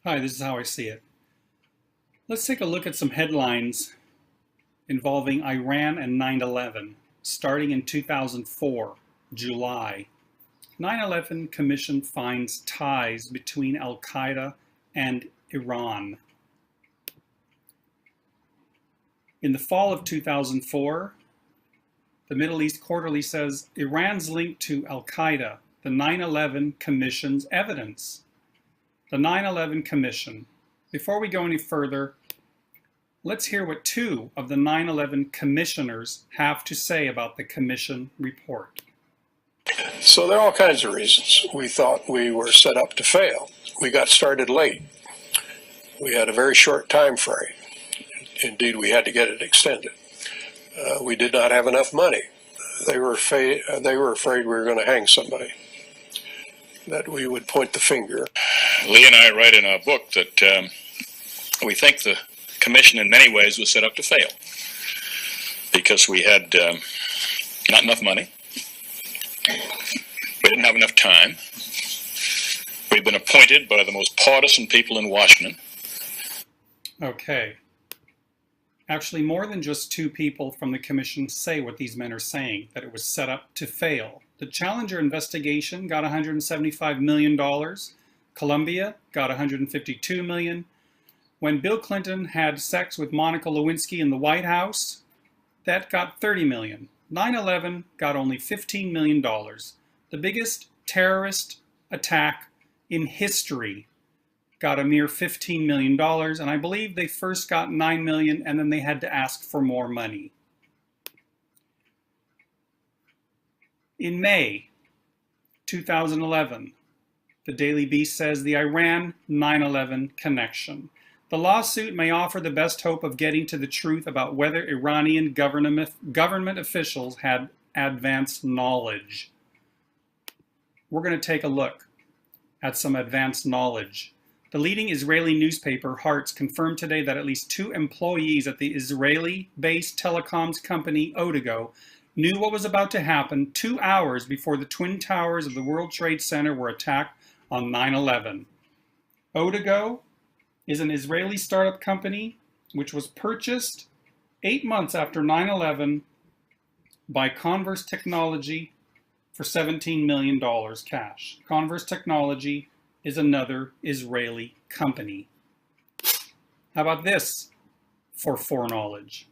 Hi, this is How I See It. Let's take a look at some headlines involving Iran and 9/11, starting in 2004, July. 9/11 Commission finds ties between Al-Qaeda and Iran. In the fall of 2004, the Middle East Quarterly says Iran's link to Al-Qaeda, the 9/11 Commission's evidence. The 9/11 Commission. Before we go any further, let's hear what two of the 9/11 commissioners have to say about the commission report. So there are all kinds of reasons. We thought we were set up to fail. We got started late. We had a very short time frame. Indeed, we had to get it extended. We did not have enough money. They were afraid we were going to hang somebody, that we would point the finger. Lee and I write in our book that we think the commission in many ways was set up to fail because we had not enough money, we didn't have enough time, we'd been appointed by the most partisan people in Washington. Okay. Actually, more than just two people from the commission say what these men are saying, that it was set up to fail. The Challenger investigation got $175 million. Columbia got $152 million. When Bill Clinton had sex with Monica Lewinsky in the White House, that got $30 million. 9/11 got only $15 million. The biggest terrorist attack in history got a mere $15 million, and I believe they first got $9 million and then they had to ask for more money. In May 2011, the Daily Beast says the Iran 9/11 connection. The lawsuit may offer the best hope of getting to the truth about whether Iranian government officials had advanced knowledge. We're going to take a look at some advanced knowledge. The leading Israeli newspaper, Haaretz, confirmed today that at least two employees at the Israeli-based telecoms company Odigo knew what was about to happen 2 hours before the Twin Towers of the World Trade Center were attacked on 9/11. Odigo is an Israeli startup company which was purchased 8 months after 9/11 by Converse Technology for $17 million cash. Converse Technology is another Israeli company. How about this for foreknowledge?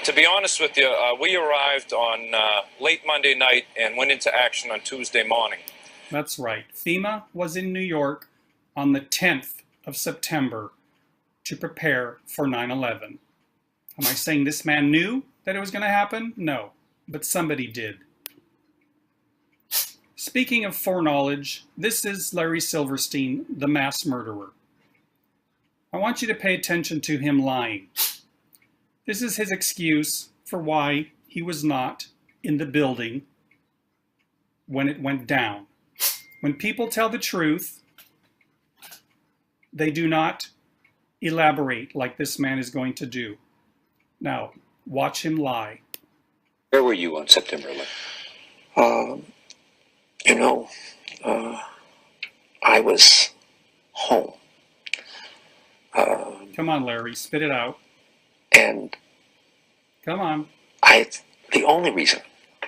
To be honest with you, we arrived on late Monday night and went into action on Tuesday morning. That's right. FEMA was in New York on the 10th of September to prepare for 9/11. Am I saying this man knew that it was going to happen? No, but somebody did. Speaking of foreknowledge, this is Larry Silverstein, the mass murderer. I want you to pay attention to him lying. This is his excuse for why he was not in the building when it went down. When people tell the truth, they do not elaborate like this man is going to do. Now, watch him lie. Where were you on September 11th? I was home. Come on, Larry, spit it out. And Come on. the only reason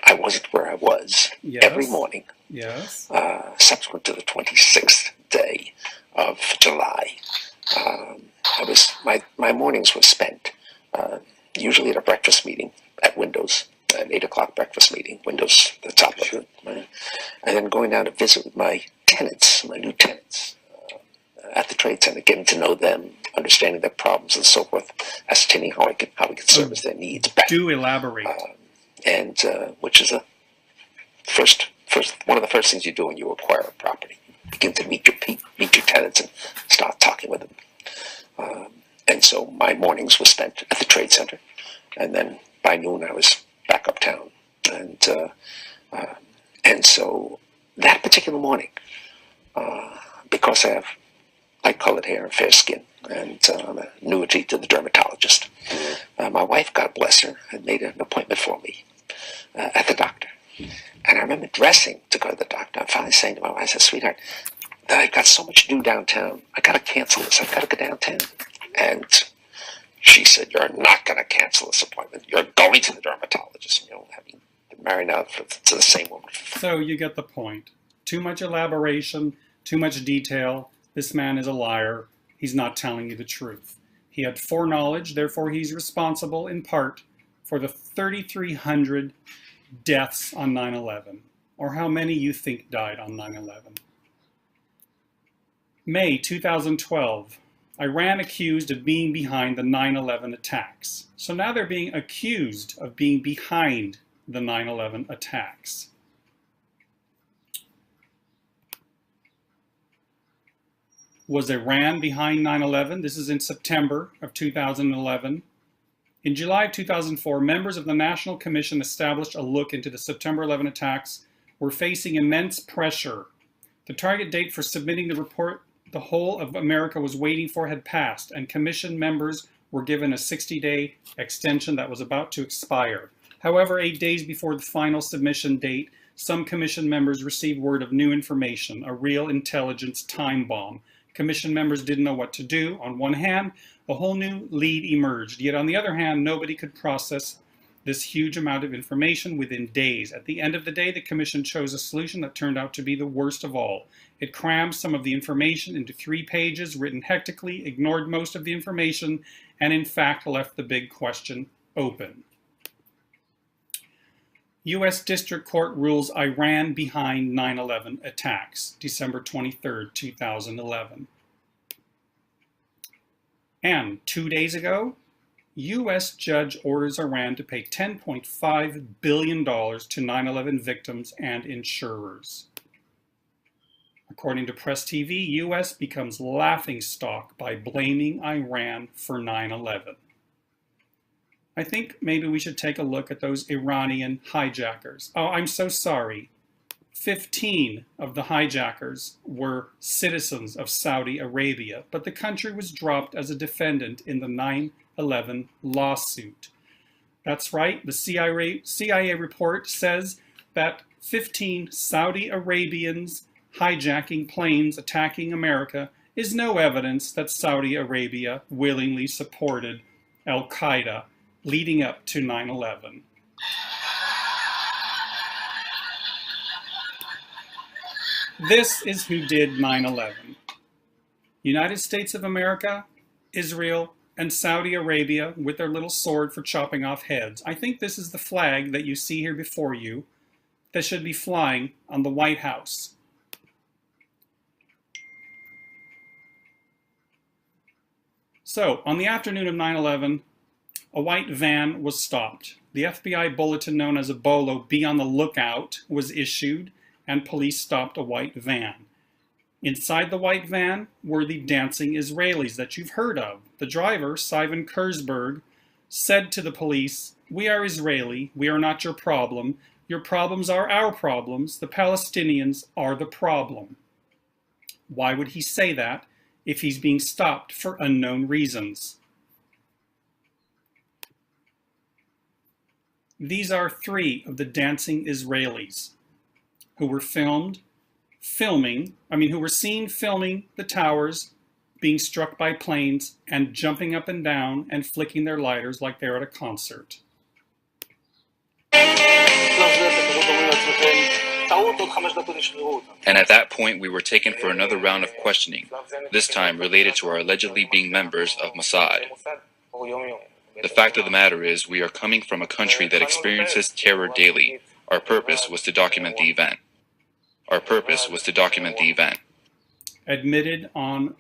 I wasn't where I was every morning, subsequent to the 26th day of July, my mornings were spent usually at a breakfast meeting at Windows, an 8 o'clock breakfast meeting, Windows, the top of it, and then going down to visit with my tenants, my new tenants, at the Trade Center, getting to know them, understanding their problems and so forth, ascertaining how we could service their needs better. Do elaborate. Which is one of the first things you do when you acquire a property. You begin to meet your tenants and start talking with them. And so my mornings were spent at the Trade Center, and then by noon I was back uptown. And so that particular morning, because I have light-colored hair and fair skin, and I'm an annuity to the dermatologist, my wife, God bless her, had made an appointment for me at the doctor. And I remember dressing to go to the doctor. I'm finally saying to my wife, I said, sweetheart, that I've got so much to do downtown. I gotta cancel this. I've gotta go downtown. And she said, "You're not gonna cancel this appointment. You're going to the dermatologist." You know, having been married now to the same woman. So you get the point. Too much elaboration, too much detail. This man is a liar. He's not telling you the truth. He had foreknowledge, therefore he's responsible in part for the 3,300 deaths on 9/11, or how many you think died on 9/11. May 2012, Iran accused of being behind the 9/11 attacks. So now they're being accused of being behind the 9/11 attacks. Was Iran behind 9/11? This is in September of 2011. In July of 2004, members of the National Commission established a look into the September 11 attacks were facing immense pressure. The target date for submitting the report the whole of America was waiting for had passed, and commission members were given a 60-day extension that was about to expire. However, 8 days before the final submission date, some commission members received word of new information, a real intelligence time bomb. Commission members didn't know what to do. On one hand, a whole new lead emerged, yet on the other hand, nobody could process this huge amount of information within days. At the end of the day, the commission chose a solution that turned out to be the worst of all. It crammed some of the information into 3 pages, written hectically, ignored most of the information, and in fact left the big question open. U.S. District Court rules Iran behind 9/11 attacks, December 23, 2011. And 2 days ago, U.S. judge orders Iran to pay $10.5 billion to 9/11 victims and insurers. According to Press TV, U.S. becomes laughingstock by blaming Iran for 9/11. I think maybe we should take a look at those Iranian hijackers. Oh, I'm so sorry. 15 of the hijackers were citizens of Saudi Arabia, but the country was dropped as a defendant in the 9/11 lawsuit. That's right, the CIA report says that 15 Saudi Arabians hijacking planes attacking America is no evidence that Saudi Arabia willingly supported Al-Qaeda leading up to 9/11. This is who did 9/11. United States of America, Israel, and Saudi Arabia with their little sword for chopping off heads. I think this is the flag that you see here before you that should be flying on the White House. So, on the afternoon of 9/11, a white van was stopped. The FBI bulletin known as a BOLO, Be on the Lookout, was issued, and police stopped a white van. Inside the white van were the dancing Israelis that you've heard of. The driver, Sivan Kurzberg, said to the police, "We are Israeli, we are not your problem. Your problems are our problems. The Palestinians are the problem." Why would he say that if he's being stopped for unknown reasons? These are 3 of the dancing Israelis who were seen filming the towers being struck by planes and jumping up and down and flicking their lighters like they're at a concert. And at that point, we were taken for another round of questioning, this time related to our allegedly being members of Mossad. The fact of the matter is, we are coming from a country that experiences terror daily. Our purpose was to document the event. Admitted on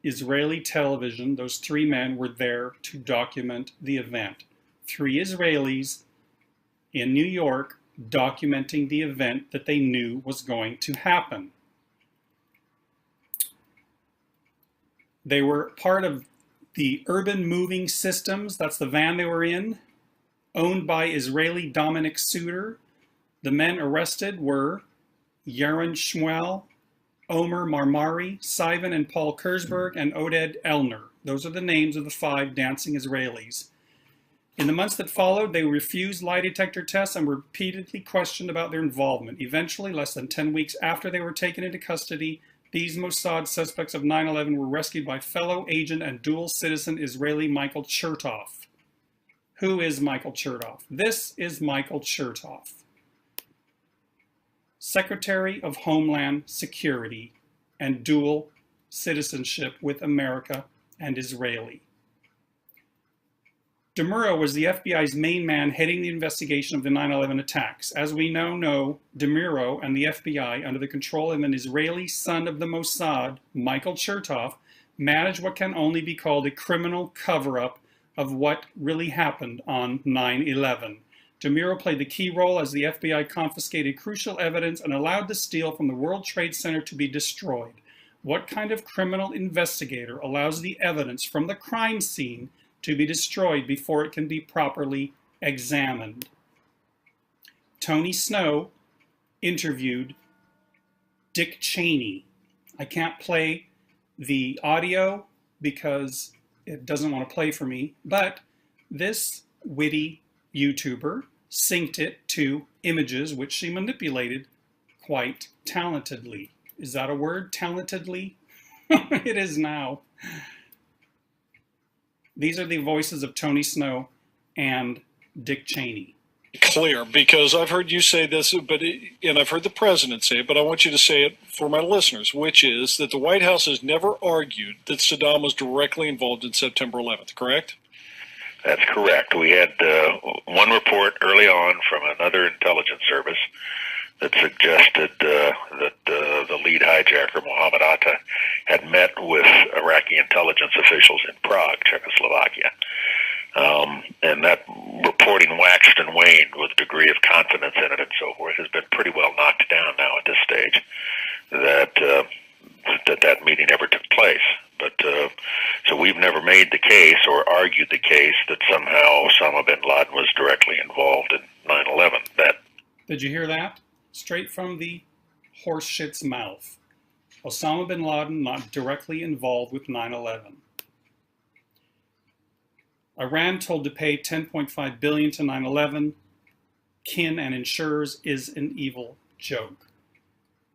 Israeli television, those 3 men were there to document the event. 3 Israelis in New York documenting the event that they knew was going to happen. They were part of the Urban Moving Systems, that's the van they were in, owned by Israeli Dominic Suter. The men arrested were Yaron Shmuel, Omer Marmari, Sivan and Paul Kurzberg, and Oded Elner. Those are the names of the 5 dancing Israelis. In the months that followed, they refused lie detector tests and were repeatedly questioned about their involvement. Eventually, less than 10 weeks after they were taken into custody, These Mossad suspects of 9/11 were rescued by fellow agent and dual citizen Israeli Michael Chertoff. Who is Michael Chertoff? This is Michael Chertoff, Secretary of Homeland Security and dual citizenship with America and Israeli. DeMuro was the FBI's main man heading the investigation of the 9/11 attacks. As we now know, DeMuro and the FBI, under the control of an Israeli son of the Mossad, Michael Chertoff, managed what can only be called a criminal cover-up of what really happened on 9/11. DeMuro played the key role as the FBI confiscated crucial evidence and allowed the steel from the World Trade Center to be destroyed. What kind of criminal investigator allows the evidence from the crime scene to be destroyed before it can be properly examined? Tony Snow interviewed Dick Cheney. I can't play the audio because it doesn't want to play for me, but this witty YouTuber synced it to images which she manipulated quite talentedly. Is that a word? Talentedly? It is now. These are the voices of Tony Snow and Dick Cheney. Clear, because I've heard you say this, and I've heard the president say it, but I want you to say it for my listeners, which is that the White House has never argued that Saddam was directly involved in September 11th, correct? That's correct. We had one report early on from another intelligence service that suggested that the lead hijacker, Mohammed Atta, had met with Iraqi intelligence officials in Prague, Czechoslovakia. And that reporting waxed and waned with a degree of confidence in it and so forth. Has been pretty well knocked down now at this stage that meeting never took place. But so we've never made the case or argued the case that somehow Osama bin Laden was directly involved in 9/11. Did you hear that? Straight from the horseshit's mouth. Osama bin Laden not directly involved with 9/11. Iran told to pay $10.5 billion to 9/11 kin and insurers is an evil joke.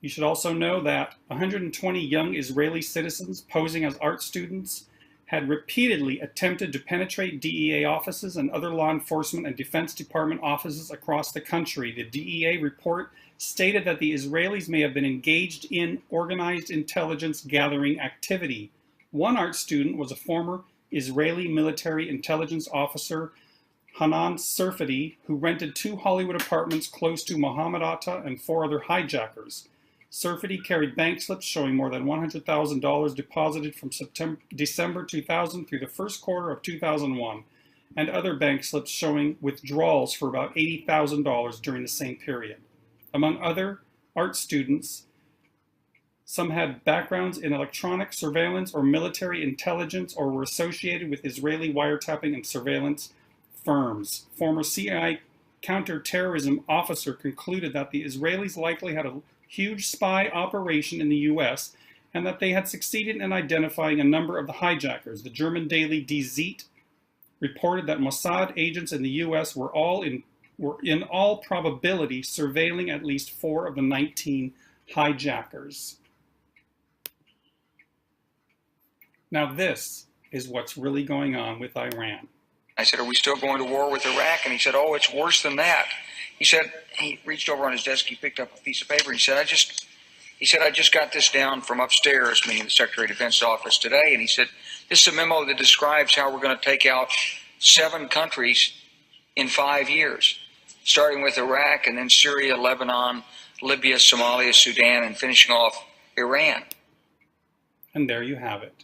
You should also know that 120 young Israeli citizens posing as art students had repeatedly attempted to penetrate DEA offices and other law enforcement and Defense Department offices across the country. The DEA report stated that the Israelis may have been engaged in organized intelligence gathering activity. One art student was a former Israeli military intelligence officer, Hanan Serfati, who rented 2 Hollywood apartments close to Mohammed Atta and 4 other hijackers. Serfati carried bank slips showing more than $100,000 deposited from December 2000 through the first quarter of 2001, and other bank slips showing withdrawals for about $80,000 during the same period. Among other art students, some had backgrounds in electronic surveillance or military intelligence or were associated with Israeli wiretapping and surveillance firms. Former CIA counterterrorism officer concluded that the Israelis likely had a huge spy operation in the U.S. and that they had succeeded in identifying a number of the hijackers. The German daily Die Zeit reported that Mossad agents in the U.S. were in all probability surveilling at least 4 of the 19 hijackers. Now this is what's really going on with Iran. I said, are we still going to war with Iraq? And he said, oh, it's worse than that. He said, he reached over on his desk, he picked up a piece of paper, and he said, I just got this down from upstairs, meaning the Secretary of Defense's office today, and he said, this is a memo that describes how we're going to take out 7 countries in 5 years, starting with Iraq and then Syria, Lebanon, Libya, Somalia, Sudan, and finishing off Iran. And there you have it.